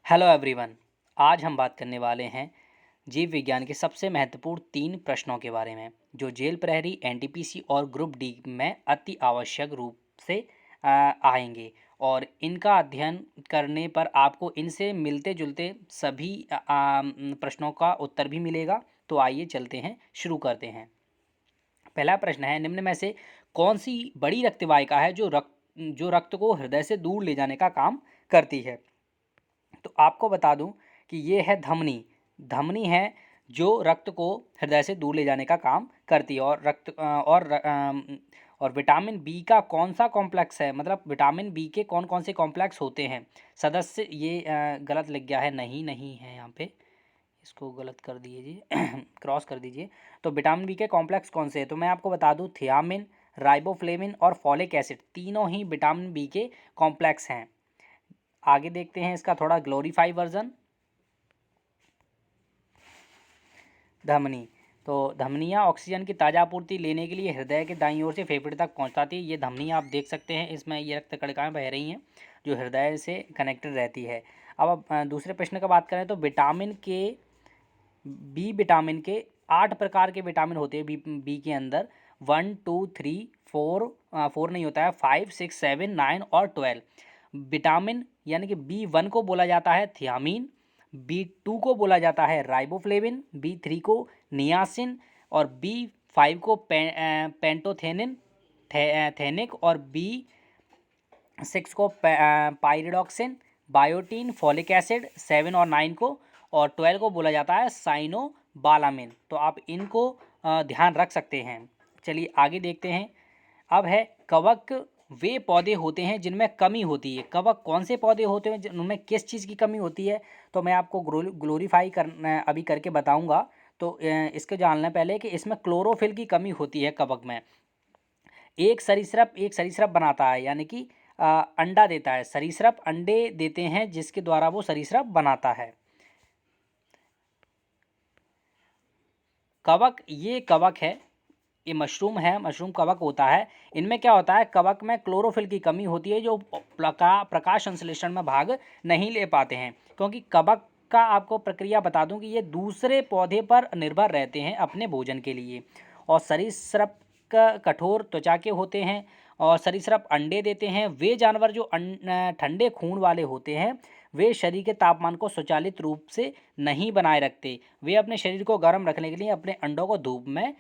Hello everyone. आज हम बात करने वाले हैं जीव विज्ञान के सबसे महत्वपूर्ण 3 प्रश्नों के बारे में, जो जेल प्रहरी, एनटीपीसी और ग्रुप डी में अति आवश्यक रूप से आएंगे। और इनका अध्ययन करने पर आपको इनसे मिलते जुलते सभी प्रश्नों का उत्तर भी मिलेगा। तो आइए चलते हैं, शुरू करते हैं। पहला प्रश्न है, निम्न में से कौन सी बड़ी रक्तवाहिका है जो रक्त को हृदय से दूर ले जाने का काम करती है? तो आपको बता दूं कि ये है धमनी। धमनी है जो रक्त को हृदय से दूर ले जाने का काम करती है। और विटामिन बी का कौन सा कॉम्प्लेक्स है, मतलब विटामिन बी के कौन कौन से कॉम्प्लेक्स होते हैं सदस्य? ये गलत लिख गया है, नहीं नहीं है यहाँ पे, इसको गलत कर दीजिए क्रॉस कर दीजिए। तो विटामिन बी के कॉम्प्लेक्स कौन से हैं? तो मैं आपको बता दूं, थियामिन, राइबोफ्लेविन और फॉलिक एसिड, तीनों ही विटामिन बी के कॉम्प्लेक्स हैं। आगे देखते हैं इसका थोड़ा ग्लोरीफाई वर्जन। धमनी। तो धमनियाँ ऑक्सीजन की ताज़ा आपूर्ति लेने के लिए हृदय के दाईं ओर से फेफड़े तक पहुंचाती है। ये धमनी आप देख सकते हैं, इसमें ये रक्त कणिकाएं बह रही हैं जो हृदय से कनेक्टेड रहती है। अब दूसरे प्रश्न का बात करें तो विटामिन के 8 प्रकार के विटामिन होते हैं बी के अंदर। 1 2 3 4, 4 नहीं होता है, 5 6 7 9 और 12। विटामिन यानी कि बी 1 को बोला जाता है थियामीन, बी 2 को बोला जाता है राइबोफ्लेविन, बी 3 को नियासिन और बी 5 को पेंटोथेनिन थेनिक और बी 6 को पायरिडॉक्सिन, बायोटीन, फॉलिक एसिड 7 और 9 को, और 12 को बोला जाता है साइनोबालामिन। तो आप इनको ध्यान रख सकते हैं। चलिए आगे देखते हैं। अब है कवक वे पौधे होते हैं जिनमें कमी होती है। कवक कौन से पौधे होते हैं जिनमें किस चीज़ की कमी होती है? तो मैं आपको ग्लोरीफाई करना अभी करके बताऊंगा। तो इसको जानना पहले कि इसमें क्लोरोफिल की कमी होती है कवक में। एक सरीसृप बनाता है, यानी कि अंडा देता है। सरीसृप अंडे देते हैं जिसके द्वारा वो सरीसृप बनाता है। कवक, ये कवक है, ये मशरूम है, मशरूम कवक होता है। इनमें क्या होता है, कवक में क्लोरोफिल की कमी होती है, जो प्रकाश संश्लेषण में भाग नहीं ले पाते हैं। क्योंकि कवक का आपको प्रक्रिया बता दूं कि ये दूसरे पौधे पर निर्भर रहते हैं अपने भोजन के लिए। और सरीसृप का कठोर त्वचा के होते हैं और सरीसृप अंडे देते हैं। वे जानवर जो ठंडे खून वाले होते हैं, वे शरीर के तापमान को स्वचालित रूप से नहीं बनाए रखते। वे अपने शरीर को गर्म रखने के लिए अपने अंडों को धूप में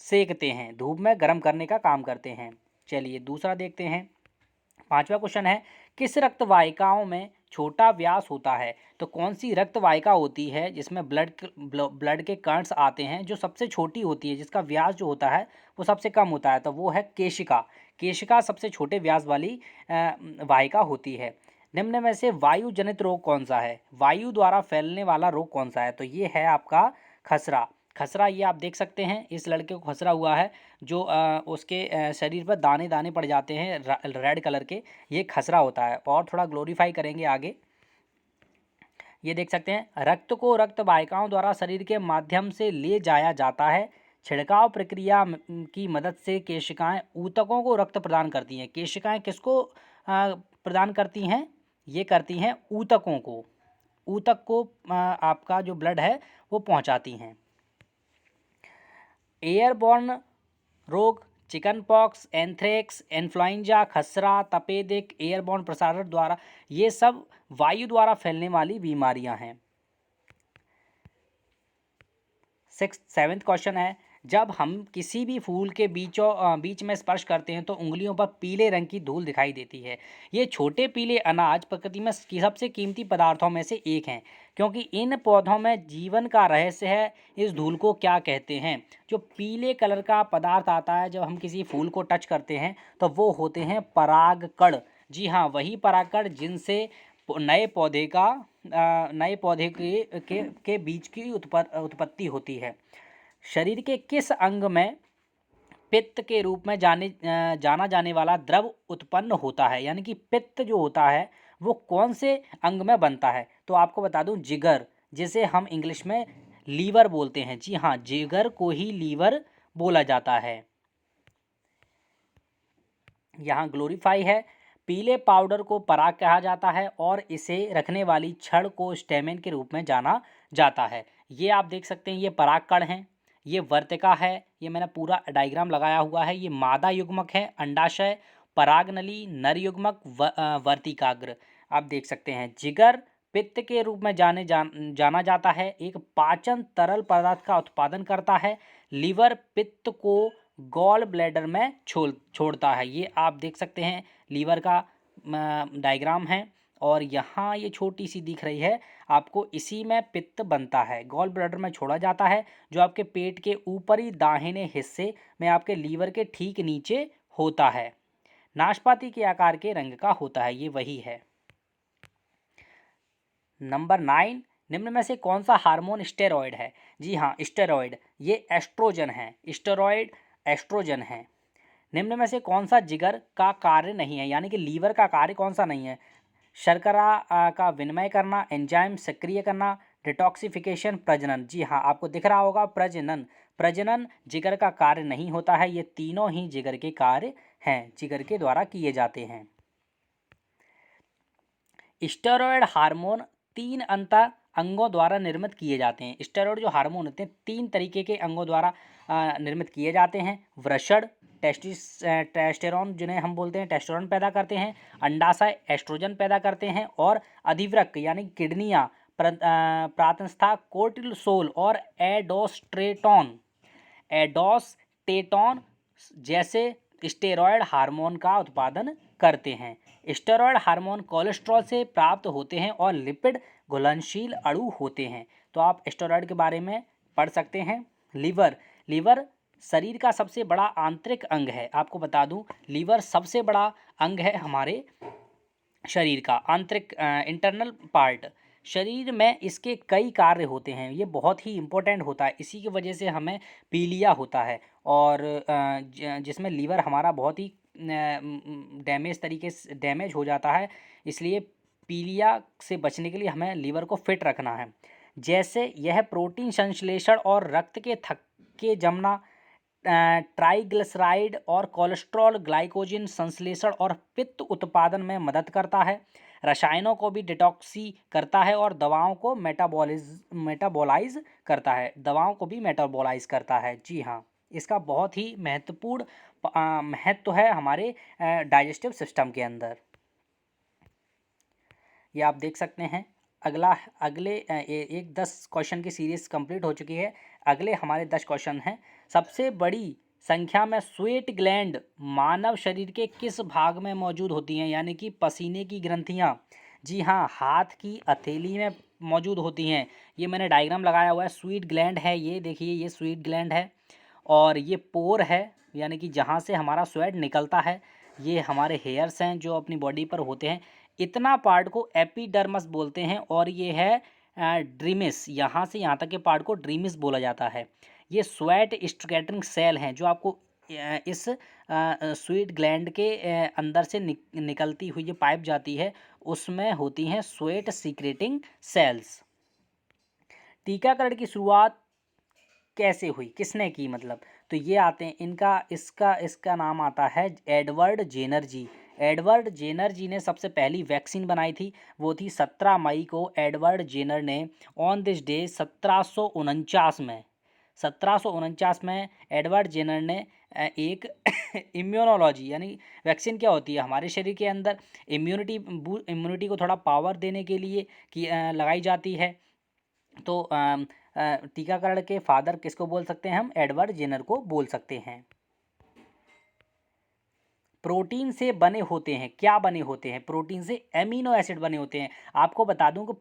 सेकते हैं, धूप में गर्म करने का काम करते हैं। चलिए दूसरा देखते हैं। पांचवा क्वेश्चन है, किस रक्त वाहिकाओं में छोटा व्यास होता है? तो कौन सी रक्त वाहिका होती है जिसमें ब्लड के कणस आते हैं, जो सबसे छोटी होती है, जिसका व्यास जो होता है वो सबसे कम होता है? तो वो है केशिका। केशिका सबसे छोटे व्यास वाली वाहिका होती है। निम्न में से वायु जनित रोग कौन सा है? वायु द्वारा फैलने वाला रोग कौन सा है? तो ये है आपका खसरा। खसरा, ये आप देख सकते हैं, इस लड़के को खसरा हुआ है, जो उसके शरीर पर दाने दाने पड़ जाते हैं रेड कलर के, ये खसरा होता है। और थोड़ा ग्लोरीफाई करेंगे आगे। ये देख सकते हैं, रक्त को रक्त वाहिकाओं द्वारा शरीर के माध्यम से ले जाया जाता है। छिड़काव प्रक्रिया की मदद से केशिकाएं ऊतकों को रक्त प्रदान करती हैं। केशिकाएं किसको प्रदान करती हैं? ये करती हैं ऊतकों को। ऊतक को आपका जो ब्लड है वो पहुंचाती हैं। एयरबॉर्न रोग, चिकन पॉक्स, एंथ्रेक्स, इन्फ्लुएंजा, खसरा, तपेदिक, एयरबॉर्न प्रसारण द्वारा, ये सब वायु द्वारा फैलने वाली बीमारियां हैं। 7th क्वेश्चन है, जब हम किसी भी फूल के बीच में स्पर्श करते हैं तो उंगलियों पर पीले रंग की धूल दिखाई देती है। ये छोटे पीले अनाज प्रकृति में सबसे कीमती पदार्थों में से एक हैं, क्योंकि इन पौधों में जीवन का रहस्य है। इस धूल को क्या कहते हैं? जो पीले कलर का पदार्थ आता है जब हम किसी फूल को टच करते हैं, तो वो होते हैं परागकण। जी हाँ, वही परागकण जिनसे नए पौधे के बीज की उत्पत्ति होती है। शरीर के किस अंग में पित्त के रूप में जाना जाने वाला द्रव उत्पन्न होता है? यानी कि पित्त जो होता है वो कौन से अंग में बनता है? तो आपको बता दूं, जिगर, जिसे हम इंग्लिश में लीवर बोलते हैं। जी हाँ, जिगर को ही लीवर बोला जाता है। यहाँ ग्लोरीफाई है। पीले पाउडर को पराग कहा जाता है और इसे रखने वाली छड़ को स्टेमेन के रूप में जाना जाता है। ये आप देख सकते हैं, ये पराग कण हैं, ये वर्तिका है, ये मैंने पूरा डायग्राम लगाया हुआ है। ये मादा युग्मक है, अंडाशय, परागनली, नर युग्मक, वर्तिकाग्र। आप देख सकते हैं जिगर पित्त के रूप में जाना जाता है। एक पाचन तरल पदार्थ का उत्पादन करता है। लीवर पित्त को गॉल ब्लैडर में छोड़ता है। ये आप देख सकते हैं लीवर का डायग्राम है और यहाँ ये छोटी सी दिख रही है आपको, इसी में पित्त बनता है, गॉल ब्लैडर में छोड़ा जाता है, जो आपके पेट के ऊपरी दाहिने हिस्से में आपके लीवर के ठीक नीचे होता है। नाशपाती के आकार के रंग का होता है, ये वही है। नंबर 9, निम्न में से कौन सा हार्मोन स्टेरॉयड है? जी हाँ, स्टेरॉयड, ये एस्ट्रोजन है, स्टेरॉयड एस्ट्रोजन है। निम्न में से कौन सा जिगर का कार्य नहीं है, यानी कि लीवर का कार्य कौन सा नहीं है? शर्करा का विनिमय करना, एंजाइम सक्रिय करना, डिटॉक्सिफिकेशन, प्रजनन। जी हाँ, आपको दिख रहा होगा प्रजनन। प्रजनन जिगर का कार्य नहीं होता है, ये तीनों ही जिगर के कार्य हैं, जिगर के द्वारा किए जाते हैं। स्टेरॉयड हार्मोन 3 अंगों द्वारा निर्मित किए जाते हैं। स्टेरॉयड जो हार्मोन होते हैं 3 तरीके के अंगों द्वारा निर्मित किए जाते हैं। वृषण टेस्टेरोन, जिन्हें हम बोलते हैं टेस्टेरोन पैदा करते हैं। अंडाशय एस्ट्रोजन पैदा करते हैं और अधिवृक्क यानी किडनियाँ प्रातंस्था कोर्टिसोल और एडोस्टेटोन जैसे स्टेरॉयड हार्मोन का उत्पादन करते हैं। स्टेरॉयड हार्मोन कोलेस्ट्रॉल से प्राप्त होते हैं और लिपिड घुलनशील अणु होते हैं। तो आप स्टेरॉयड के बारे में पढ़ सकते हैं। लीवर शरीर का सबसे बड़ा आंतरिक अंग है। आपको बता दूं, लीवर सबसे बड़ा अंग है हमारे शरीर का, आंतरिक इंटरनल पार्ट। शरीर में इसके कई कार्य होते हैं, ये बहुत ही इम्पोर्टेंट होता है, इसी की वजह से हमें पीलिया होता है और जिसमें लीवर हमारा बहुत ही डैमेज हो जाता है, इसलिए पीलिया से बचने के लिए हमें लीवर को फिट रखना है। जैसे यह प्रोटीन संश्लेषण और रक्त के थक्के जमना, ट्राइग्लिसराइड और कोलेस्ट्रॉल ग्लाइकोजन संश्लेषण और पित्त उत्पादन में मदद करता है। रसायनों को भी डिटॉक्सी करता है और दवाओं को मेटाबोलाइज करता है, दवाओं को भी मेटाबोलाइज करता है। जी हाँ, इसका बहुत ही महत्वपूर्ण महत्व है हमारे डाइजेस्टिव सिस्टम के अंदर। ये आप देख सकते हैं। अगले एक 10 क्वेश्चन की सीरीज कंप्लीट हो चुकी है। अगले हमारे 10 क्वेश्चन हैं। सबसे बड़ी संख्या में स्वेट ग्लैंड मानव शरीर के किस भाग में मौजूद होती हैं, यानी कि पसीने की ग्रंथियाँ? जी हाँ, हाथ की हथेली में मौजूद होती हैं। ये मैंने डायग्राम लगाया हुआ है, स्वीट ग्लैंड है, ये देखिए, ये स्वीट ग्लैंड है और ये पोर है, यानी कि जहाँ से हमारा स्वेट निकलता है। ये हमारे हेयर्स हैं जो अपनी बॉडी पर होते हैं। इतना पार्ट को एपिडर्मस बोलते हैं और ये है ड्रीमिस, यहाँ से यहाँ तक के पार्ट को ड्रीमिस बोला जाता है। ये स्वेट स्कैटरिंग सेल हैं जो आपको इस स्वीट ग्लैंड के अंदर से निकलती हुई जो पाइप जाती है उसमें होती हैं स्वेट सीक्रेटिंग सेल्स। टीकाकरण की शुरुआत कैसे हुई, किसने की, मतलब तो ये आते हैं इसका नाम आता है एडवर्ड जेनर जी। एडवर्ड जेनर जी ने सबसे पहली वैक्सीन बनाई थी, वो थी 17 मई को। एडवर्ड जेनर ने ऑन दिस डे 1749 में एडवर्ड जेनर ने एक इम्यूनोलॉजी, यानी वैक्सीन क्या होती है हमारे शरीर के अंदर इम्यूनिटी को थोड़ा पावर देने के लिए लगाई जाती है। तो टीकाकरण के फादर किसको बोल सकते हैं हम? एडवर्ड जेनर को बोल सकते हैं। प्रोटीन से बने होते हैं, क्या बने होते हैं? प्रोटीन से एमिनो एसिड बने होते हैं। आपको बता दूं कि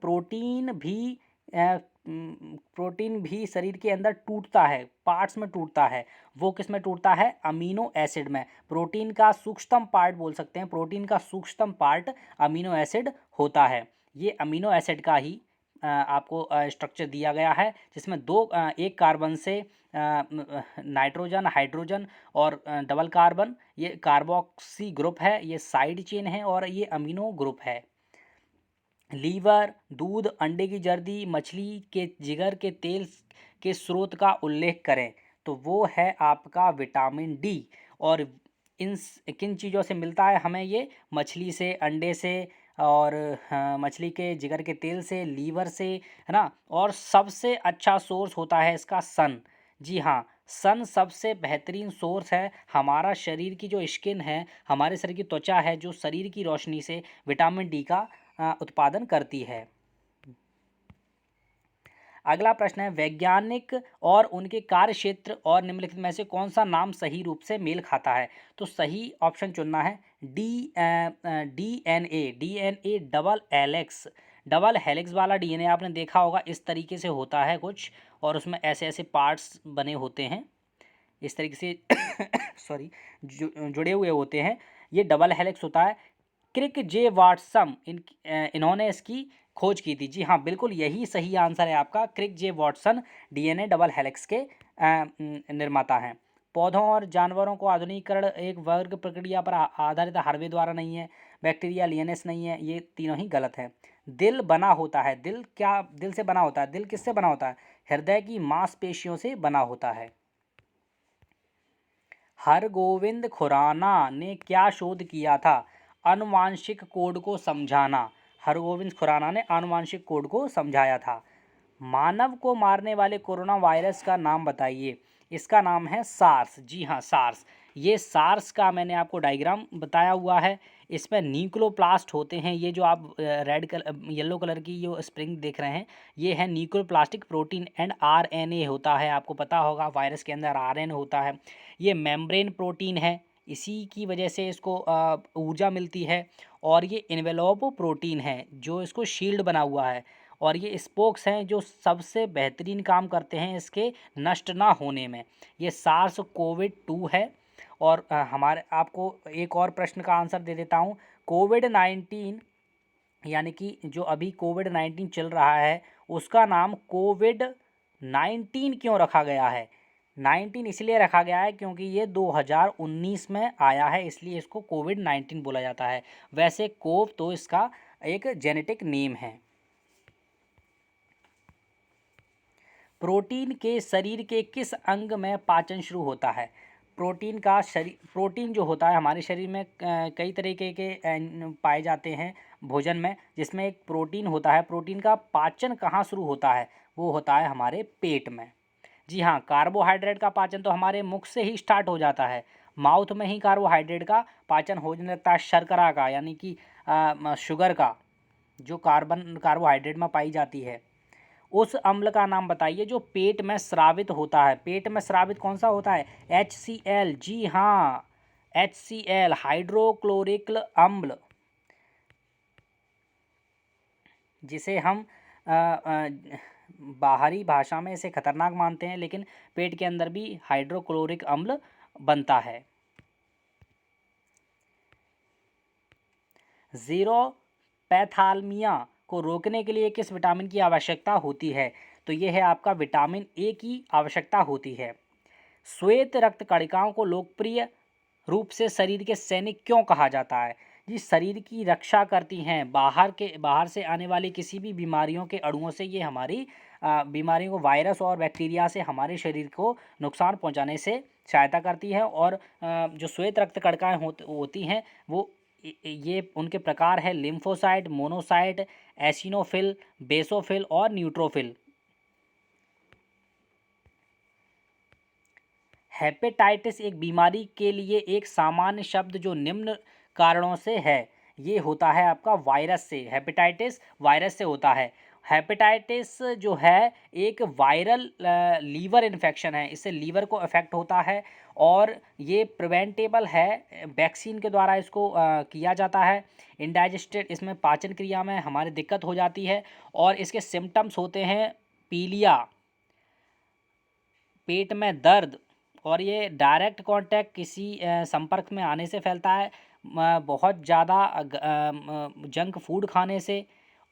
प्रोटीन भी शरीर के अंदर टूटता है, पार्ट्स में टूटता है। वो किस में टूटता है? अमीनो एसिड में। प्रोटीन का सूक्ष्मतम पार्ट बोल सकते हैं, प्रोटीन का सूक्ष्मतम पार्ट अमीनो एसिड होता है। ये अमीनो एसिड का ही आपको स्ट्रक्चर दिया गया है, जिसमें एक कार्बन से नाइट्रोजन, हाइड्रोजन और डबल कार्बन, ये कार्बोक्सी ग्रुप है, ये साइड चेन है और ये अमीनो ग्रुप है। लीवर, दूध, अंडे की जर्दी, मछली के जिगर के तेल के स्रोत का उल्लेख करें, तो वो है आपका विटामिन डी। और इन किन चीज़ों से मिलता है हमें? ये मछली से, अंडे से, और मछली के जिगर के तेल से, लीवर से, है ना? और सबसे अच्छा सोर्स होता है इसका सन। जी हाँ, सन सबसे बेहतरीन सोर्स है। हमारा शरीर की जो स्किन है, हमारे शरीर की त्वचा है, जो शरीर की रोशनी से विटामिन डी का उत्पादन करती है। अगला प्रश्न है, वैज्ञानिक और उनके कार्य क्षेत्र और निम्नलिखित में से कौन सा नाम सही रूप से मेल खाता है? तो सही ऑप्शन चुनना है डीएनए। डीएनए डबल हेलिक्स वाला डीएनए आपने देखा होगा, इस तरीके से होता है कुछ, और उसमें ऐसे ऐसे पार्ट्स बने होते हैं, इस तरीके से सॉरी जुड़े हुए होते हैं, ये डबल हेलिक्स होता है। क्रिक जे वाटसन इन्होंने इसकी खोज की थी। जी हाँ, बिल्कुल यही सही आंसर है आपका। क्रिक जे वाटसन डीएनए डबल हेलिक्स के निर्माता हैं। पौधों और जानवरों को आधुनिकीकरण एक वर्ग प्रक्रिया पर आधारित हार्वे द्वारा नहीं है, बैक्टीरिया लियनेस नहीं है, ये तीनों ही गलत है। दिल बना होता है, दिल क्या दिल से बना होता है? दिल किससे बना होता है? हृदय की मांसपेशियों से बना होता है। हरगोविंद खुराना ने क्या शोध किया था? आनुवांशिक कोड को समझाना। हरगोविंद खुराना ने आनुवांशिक कोड को समझाया था। मानव को मारने वाले कोरोना वायरस का नाम बताइए। इसका नाम है सार्स। जी हाँ, सार्स। ये सार्स का मैंने आपको डायग्राम बताया हुआ है। इसमें न्यूक्लियोप्लास्ट होते हैं, ये जो आप रेड कलर येलो कलर की जो स्प्रिंग देख रहे हैं, ये है न्यूक्लियोप्लास्टिक प्रोटीन, एंड आरएनए होता है। आपको पता होगा वायरस के अंदर आरएनए होता है। ये मेम्ब्रेन प्रोटीन है, इसी की वजह से इसको ऊर्जा मिलती है। और ये इन्वेलोप प्रोटीन है जो इसको शील्ड बना हुआ है। और ये स्पोक्स हैं जो सबसे बेहतरीन काम करते हैं इसके नष्ट ना होने में। ये सार्स कोविड 2 है। और हमारे आपको एक और प्रश्न का आंसर दे देता हूँ। कोविड-19 यानी कि जो अभी कोविड-19 चल रहा है, उसका नाम कोविड-19 क्यों रखा गया है? 19 इसलिए रखा गया है क्योंकि ये 2019 में आया है, इसलिए इसको कोविड-19 बोला जाता है। वैसे कोव तो इसका एक जेनेटिक नेम है। प्रोटीन के शरीर के किस अंग में पाचन शुरू होता है? प्रोटीन जो होता है हमारे शरीर में कई तरीके के पाए जाते हैं भोजन में, जिसमें एक प्रोटीन होता है। प्रोटीन का पाचन कहाँ शुरू होता है? वो होता है हमारे पेट में। जी हाँ, कार्बोहाइड्रेट का पाचन तो हमारे मुख से ही स्टार्ट हो जाता है। माउथ में ही कार्बोहाइड्रेट का पाचन होने लगता है, शर्करा का यानी कि शुगर का, जो कार्बोहाइड्रेट में पाई जाती है। उस अम्ल का नाम बताइए जो पेट में स्रावित होता है। पेट में स्रावित कौन सा होता है? HCl। जी हाँ, HCl हाइड्रोक्लोरिक अम्ल, जिसे हम बाहरी भाषा में इसे खतरनाक मानते हैं, लेकिन पेट के अंदर भी हाइड्रोक्लोरिक अम्ल बनता है। ज़ीरोपैथालमिया को रोकने के लिए किस विटामिन की आवश्यकता होती है? तो ये है आपका विटामिन ए की आवश्यकता होती है। श्वेत रक्त कणिकाओं को लोकप्रिय रूप से शरीर के सैनिक क्यों कहा जाता है? जी, शरीर की रक्षा करती हैं, बाहर से आने वाली किसी भी बीमारियों के अणुओं से ये हमारी बीमारियों को, वायरस और बैक्टीरिया से हमारे शरीर को नुकसान पहुंचाने से सहायता करती है। और जो श्वेत रक्त कणिकाएं होती हैं वो ये उनके प्रकार है लिम्फोसाइट, मोनोसाइट, एसिनोफिल, बेसोफिल और न्यूट्रोफिल। हेपेटाइटिस एक बीमारी के लिए एक सामान्य शब्द जो निम्न कारणों से है। ये होता है आपका वायरस से। हेपेटाइटिस वायरस से होता है। हेपेटाइटिस जो है एक वायरल लीवर इन्फेक्शन है, इससे लीवर को अफेक्ट होता है और ये प्रिवेंटेबल है। वैक्सीन के द्वारा इसको किया जाता है। इंडाइजेस्टेड, इसमें पाचन क्रिया में हमारी दिक्कत हो जाती है। और इसके सिम्टम्स होते हैं पीलिया, पेट में दर्द, और ये डायरेक्ट कांटेक्ट किसी संपर्क में आने से फैलता है, बहुत ज़्यादा जंक फूड खाने से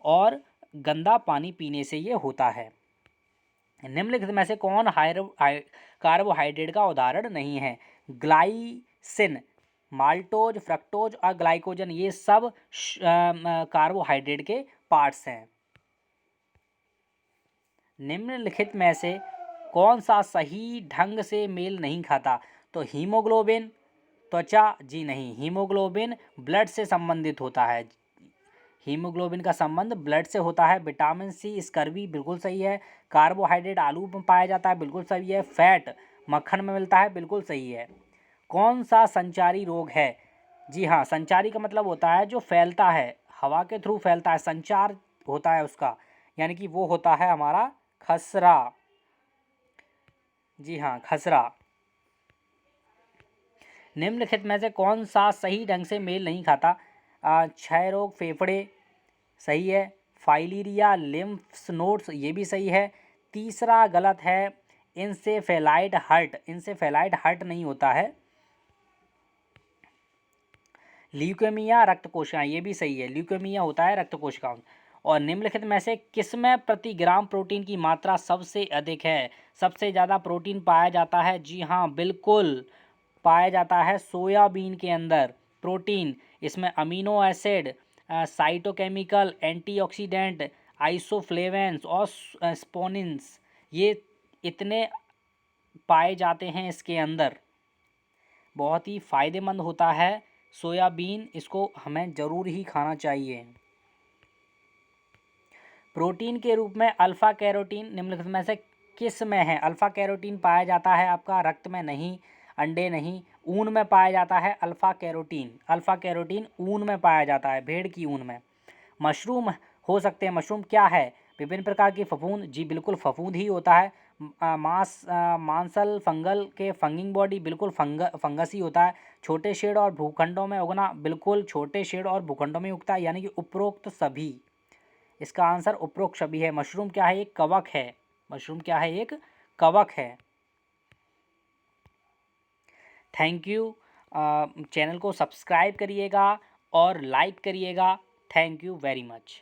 और गंदा पानी पीने से ये होता है। निम्नलिखित में से कौन कार्बोहाइड्रेट का उदाहरण नहीं है? ग्लाइसिन, माल्टोज, फ्रक्टोज और ग्लाइकोजन, ये सब कार्बोहाइड्रेट के पार्ट्स हैं। निम्नलिखित में से कौन सा सही ढंग से मेल नहीं खाता? तो हीमोग्लोबिन, त्वचा, जी नहीं। हीमोग्लोबिन ब्लड से संबंधित होता है, हीमोग्लोबिन का संबंध ब्लड से होता है। विटामिन सी स्कर्वी, बिल्कुल सही है। कार्बोहाइड्रेट आलू में पाया जाता है, बिल्कुल सही है। फैट मक्खन में मिलता है, बिल्कुल सही है। कौन सा संचारी रोग है? जी हाँ, संचारी का मतलब होता है जो फैलता है, हवा के थ्रू फैलता है, संचार होता है उसका, यानी कि वो होता है हमारा खसरा। जी हाँ, खसरा। निम्नलिखित में से कौन सा सही ढंग से मेल नहीं खाता? क्षय रोग फेफड़े, सही है। फाइलीरिया लिम्फ नोड्स, ये भी सही है। तीसरा गलत है, इंसेफेलाइड हर्ट, इंसेफेलाइड हर्ट नहीं होता है। ल्यूकेमिया रक्त कोशिकाएं, ये भी सही है, ल्यूकेमिया होता है रक्त कोशिकाओं। और निम्नलिखित में से किसमें प्रति ग्राम प्रोटीन की मात्रा सबसे अधिक है? सबसे ज़्यादा प्रोटीन पाया जाता है, जी हाँ बिल्कुल, पाया जाता है सोयाबीन के अंदर प्रोटीन। इसमें अमीनो एसिड, साइटोकेमिकल, एंटीऑक्सीडेंट, आइसोफ्लेवेंस और स्पोनिन्स, ये इतने पाए जाते हैं इसके अंदर। बहुत ही फ़ायदेमंद होता है सोयाबीन, इसको हमें ज़रूर ही खाना चाहिए। प्रोटीन के रूप में अल्फ़ा कैरोटीन निम्नलिखित में से किस में है? अल्फ़ा कैरोटीन पाया जाता है आपका रक्त में नहीं, अंडे नहीं, ऊन में पाया जाता है अल्फ़ा कैरोटीन। अल्फ़ा कैरोटीन ऊन में पाया जाता है, भेड़ की ऊन में। मशरूम हो सकते हैं, मशरूम क्या है? विभिन्न प्रकार की फफूंद, जी बिल्कुल फफूंद ही होता है। मांसल फंगल के फंगिंग बॉडी, बिल्कुल फंगस ही होता है। छोटे शेड और भूखंडों में उगना, बिल्कुल छोटे शेड और भूखंडों में उगता है, यानी कि उपरोक्त सभी। इसका आंसर उपरोक्त सभी है। मशरूम क्या है? एक कवक है। मशरूम क्या है? एक कवक है। Thank you. चैनल को सब्सक्राइब करिएगा और लाइक करिएगा। Thank you very much.